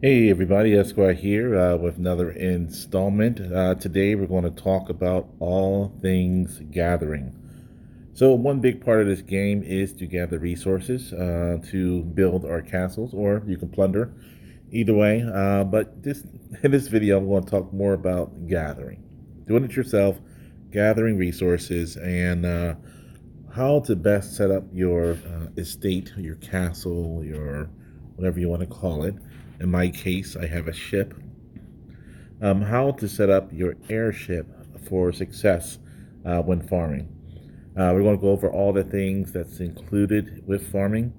Hey everybody, Esquire here with another installment. Today we're going to talk about all things gathering. So one big part of this game is to gather resources to build our castles, or you can plunder. Either way, but this in this video I'm going to talk more about gathering, doing it yourself, gathering resources, and how to best set up your estate, your castle, your whatever you want to call it. In my case, I have a ship. How to set up your airship for success when farming. We're going to go over all the things that's included with farming.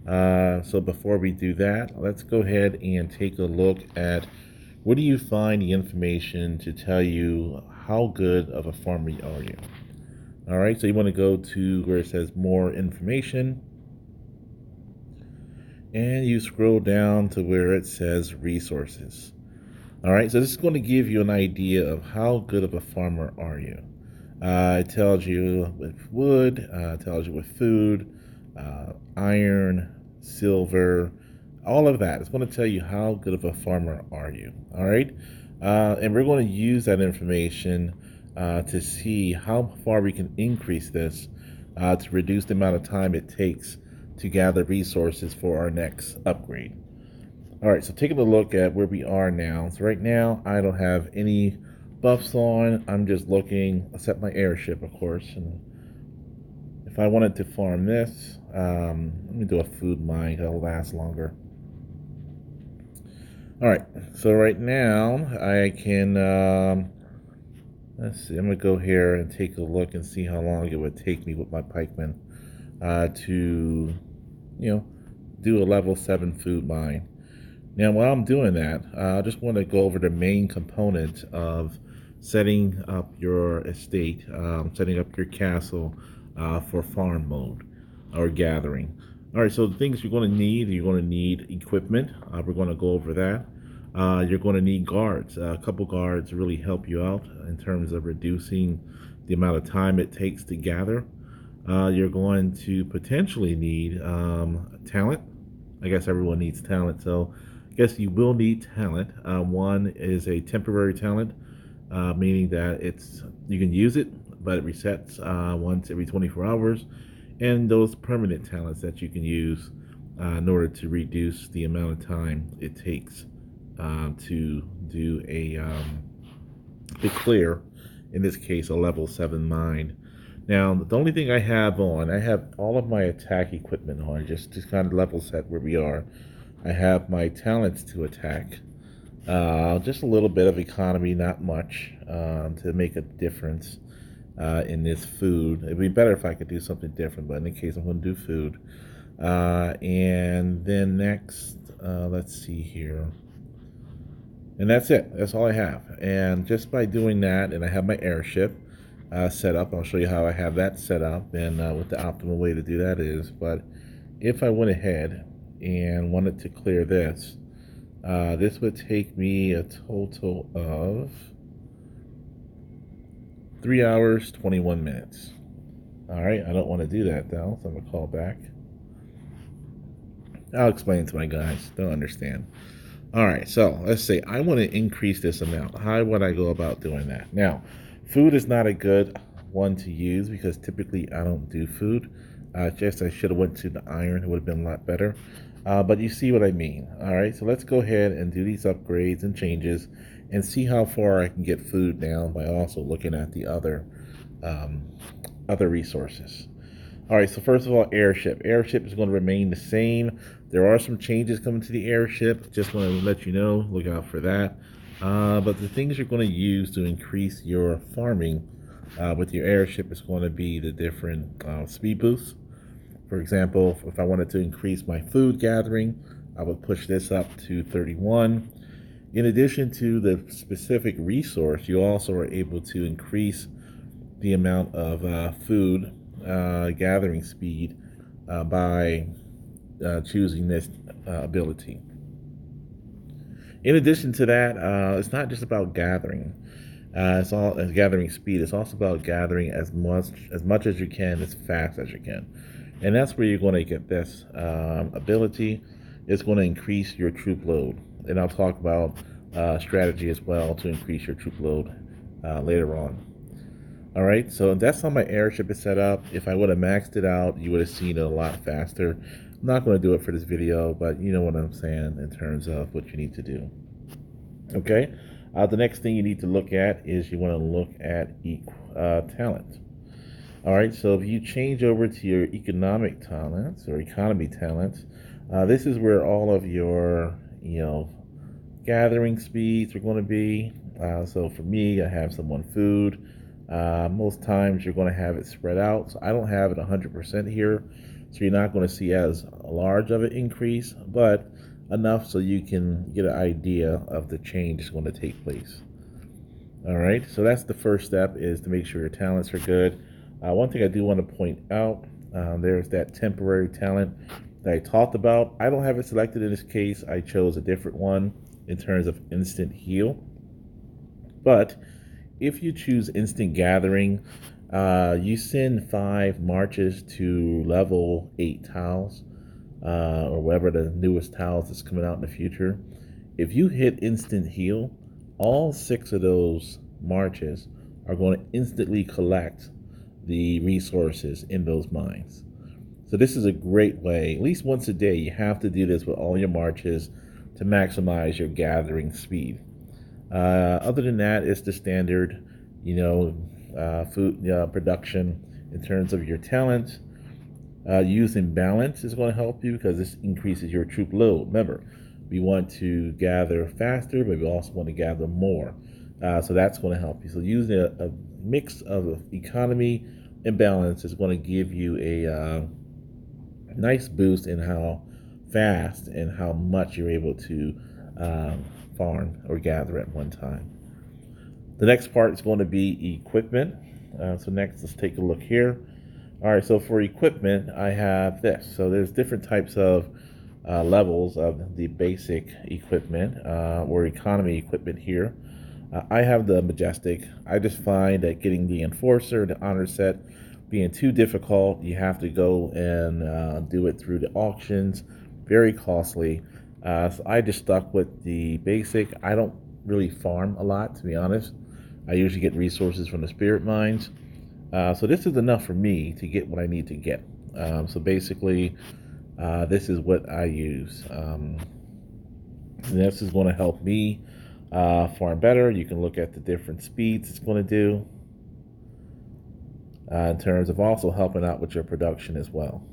So before we do that, let's go ahead and take a look at where do you find the information to tell you how good of a farmer are you. All right, so you want to go to where it says more information, and you scroll down to where it says resources. All right, so this is going to give you an idea of how good of a farmer are you. It tells you with wood, tells you with food, iron, silver, all of that. It's going to tell you how good of a farmer are you. All right, and we're going to use that information to see how far we can increase this to reduce the amount of time it takes to gather resources for our next upgrade. All right, so taking a look at where we are now. So right now, I don't have any buffs on. I'm just looking, except my airship, of course. And if I wanted to farm this, let me do a food mine. That'll last longer. All right, so right now, I can, let's see, I'm going to go here and take a look and see how long it would take me with my pikemen to, you know, do a level 7 food mine. Now, while I'm doing that, I just want to go over the main component of setting up your estate, setting up your castle for farm mode or gathering. All right, so the things you're going to need equipment. We're going to go over that. You're going to need guards. A couple guards really help you out in terms of reducing the amount of time it takes to gather. You're going to potentially need talent. I guess everyone needs talent, so I guess you will need talent. One is a temporary talent, meaning that you can use it, but it resets once every 24 hours. And those permanent talents that you can use in order to reduce the amount of time it takes to do to clear, in this case, a level 7 mine. Now, the only thing I have on, I have all of my attack equipment on, just kind of level set where we are. I have my talents to attack. Just a little bit of economy, not much, to make a difference in this food. It'd be better if I could do something different, but in the case I'm going to do food. And then next, let's see here. And that's it. That's all I have. And just by doing that, and I have my airship set up. I'll show you how I have that set up and what the optimal way to do that is. But if I went ahead and wanted to clear this, this would take me a total of 3 hours, 21 minutes. All right, I don't want to do that though, so I'm going to call back. I'll explain to my guys. They'll understand. All right, so let's say I want to increase this amount. How would I go about doing that? Now, food is not a good one to use because typically I don't do food. Just I should have went to the iron. It would have been a lot better. But you see what I mean. All right, so let's go ahead and do these upgrades and changes and see how far I can get food down by also looking at the um, other resources. All right, so first of all, airship. Airship is going to remain the same. There are some changes coming to the airship. Just want to let you know, look out for that. But the things you're going to use to increase your farming with your airship is going to be the different speed boosts. For example, if I wanted to increase my food gathering, I would push this up to 31. In addition to the specific resource, you also are able to increase the amount of food gathering speed by choosing this ability. In addition to that, it's not just about gathering. It's all gathering speed. It's also about gathering as much as you can, as fast as you can, and that's where you're going to get this ability. It's going to increase your troop load. and I'll talk about strategy as well to increase your troop load later on. All right, so that's how my airship is set up. If I would have maxed it out, you would have seen it a lot faster. I'm not going to do it for this video, but you know what I'm saying in terms of what you need to do. Okay, the next thing you need to look at is you want to look at talent. All right, so if you change over to your economic talents or economy talents, this is where all of your, gathering speeds are going to be. So for me, I have some on food. Most times you're going to have it spread out. So I don't have it 100% here. So you're not going to see as large of an increase, but enough so you can get an idea of the change that's going to take place. All right, so that's the first step, is to make sure your talents are good. One thing I do want to point out, there's that temporary talent that I talked about. I don't have it selected in this case. I chose a different one in terms of instant heal. But if you choose instant gathering, you send 5 marches to level 8 tiles, or whatever the newest tiles that's coming out in the future. If you hit instant heal, all 6 of those marches are going to instantly collect the resources in those mines. So this is a great way. At least once a day, you have to do this with all your marches to maximize your gathering speed. Other than that, it's the standard, food production in terms of your talent. Using balance is going to help you because this increases your troop load. Remember, we want to gather faster, but we also want to gather more. So that's going to help you. So using a mix of economy and balance is going to give you a nice boost in how fast and how much you're able to farm or gather at one time. The next part is going to be equipment. So next, let's take a look here. All right, so for equipment, I have this. So there's different types of levels of the basic equipment or economy equipment here. I have the Majestic. I just find that getting the Enforcer, the Honor Set, being too difficult. You have to go and do it through the auctions. Very costly. So I just stuck with the basic. I don't really farm a lot, to be honest. I usually get resources from the spirit mines. So this is enough for me to get what I need to get. So basically, this is what I use. This is going to help me farm better. You can look at the different speeds it's going to do in terms of also helping out with your production as well.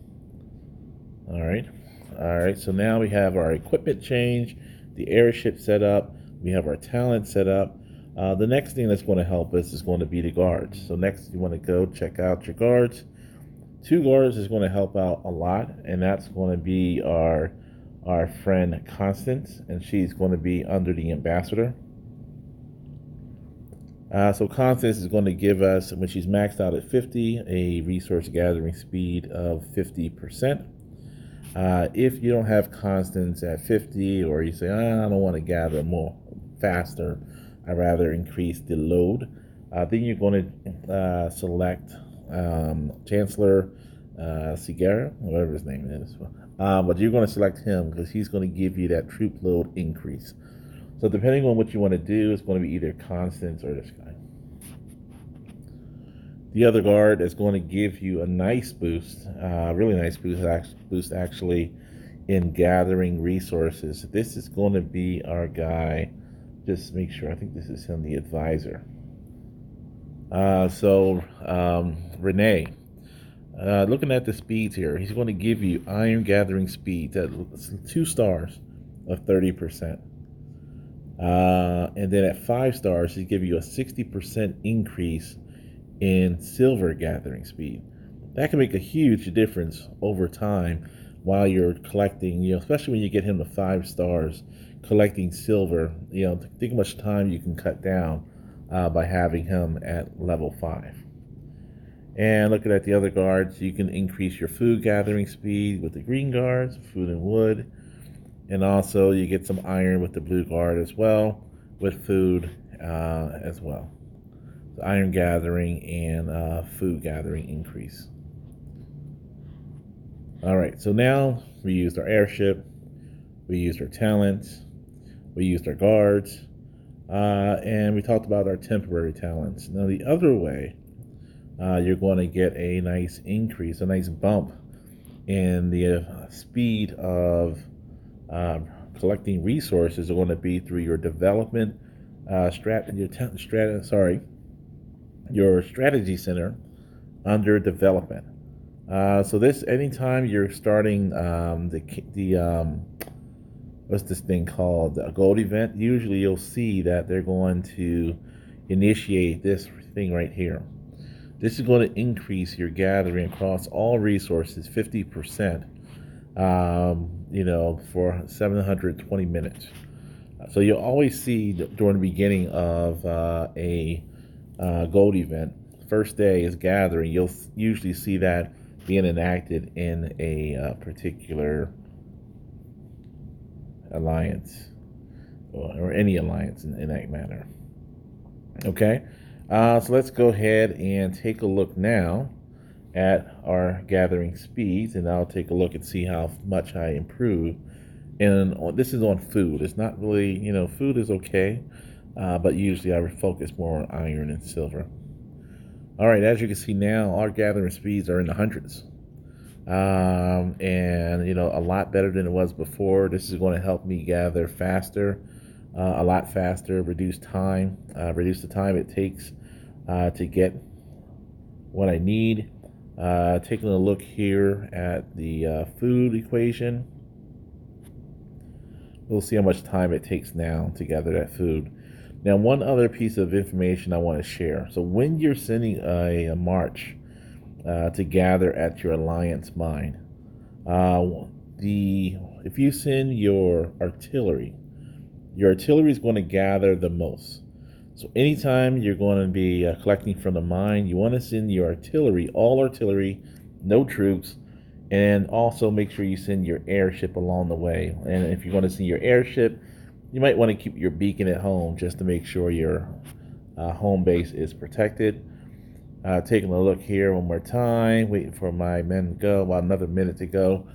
All right, so now we have our equipment change, the airship set up, we have our talent set up. The next thing that's going to help us is going to be the guards. So next you want to go check out your guards. 2 guards is going to help out a lot, and that's going to be our friend Constance, and she's going to be under the ambassador. So Constance is going to give us, when she's maxed out at 50, a resource gathering speed of 50%. If you don't have Constance at 50, or you say, I don't want to gather more faster, I'd rather increase the load, then you're going to select Chancellor Sigara, whatever his name is. But you're going to select him because he's going to give you that troop load increase. So depending on what you want to do, it's going to be either Constance or this guy. The other guard is going to give you a nice boost, really nice boost actually, in gathering resources. This is going to be our guy. Just make sure, I think this is him, the advisor. Renee, looking at the speeds here, he's going to give you iron gathering speed at 2 stars of 30%. And then at 5 stars, he'll give you a 60% increase in silver gathering speed. That can make a huge difference over time while you're collecting, especially when you get him to 5 stars, collecting silver. Think how much time you can cut down by having him at level 5. And looking at the other guards, you can increase your food gathering speed with the green guards, food and wood. And also you get some iron with the blue guard as well, with food as well. So iron gathering and food gathering increase. All right, so now we used our airship, we used our talents. We used our guards, and we talked about our temporary talents. Now, the other way, you're going to get a nice increase, a nice bump in the speed of uh, collecting resources are going to be through your development your strategy center under development. So this, anytime you're starting the what's this thing called, a gold event, usually you'll see that they're going to initiate this thing right here. This is going to increase your gathering across all resources 50%, for 720 minutes. So you'll always see during the beginning of a gold event, first day is gathering. You'll usually see that being enacted in a particular alliance, or any alliance in that manner. Okay, so let's go ahead and take a look now at our gathering speeds, and I'll take a look and see how much I improve. And this is on food. It's not really, food is okay, but usually I focus more on iron and silver. All right, as you can see now, our gathering speeds are in the hundreds, and a lot better than it was before. This is going to help me gather faster, a lot faster, reduce the time it takes to get what I need. Taking a look here at the food equation, we'll see how much time it takes now to gather that food. Now, one other piece of information I want to share. So when you're sending a march to gather at your alliance mine, if you send your artillery is going to gather the most. So anytime you're going to be collecting from the mine, you want to send your artillery, all artillery, no troops, and also make sure you send your airship along the way. And if you're going to send your airship, you might want to keep your beacon at home just to make sure your home base is protected. Taking a look here one more time, waiting for my men to go, about another minute to go.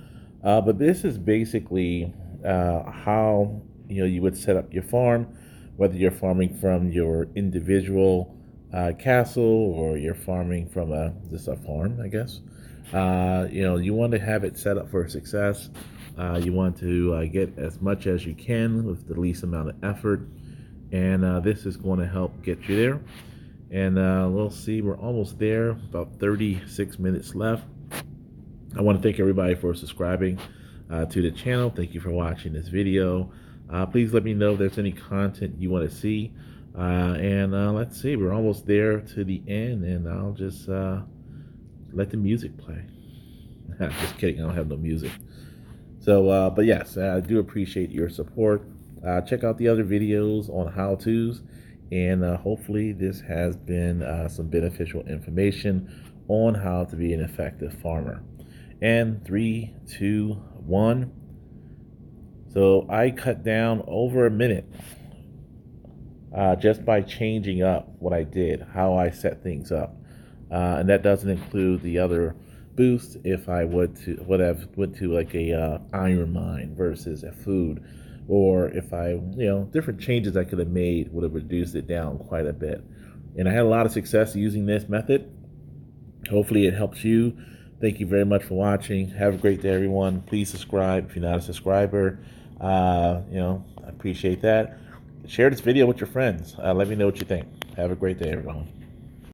But this is basically how you would set up your farm, whether you're farming from your individual castle, or you're farming from a farm, I guess. You want to have it set up for success. You want to get as much as you can with the least amount of effort, and this is going to help get you there. And we'll see, we're almost there, about 36 minutes left. I want to thank everybody for subscribing to the channel. Thank you for watching this video. Please let me know if there's any content you want to see. And let's see, we're almost there to the end, and I'll just let the music play. Just kidding, I don't have no music. So, but yes, I do appreciate your support. Check out the other videos on how-tos, and hopefully this has been some beneficial information on how to be an effective farmer. And 3, 2, 1. So I cut down over a minute just by changing up what I did, how I set things up. And that doesn't include the other boosts. If I would have went to like a iron mine versus a food, or if I, different changes I could have made would have reduced it down quite a bit. And I had a lot of success using this method. Hopefully it helps you. Thank you very much for watching. Have a great day, everyone. Please subscribe if you're not a subscriber. I appreciate that. Share this video with your friends. Let me know what you think. Have a great day, everyone.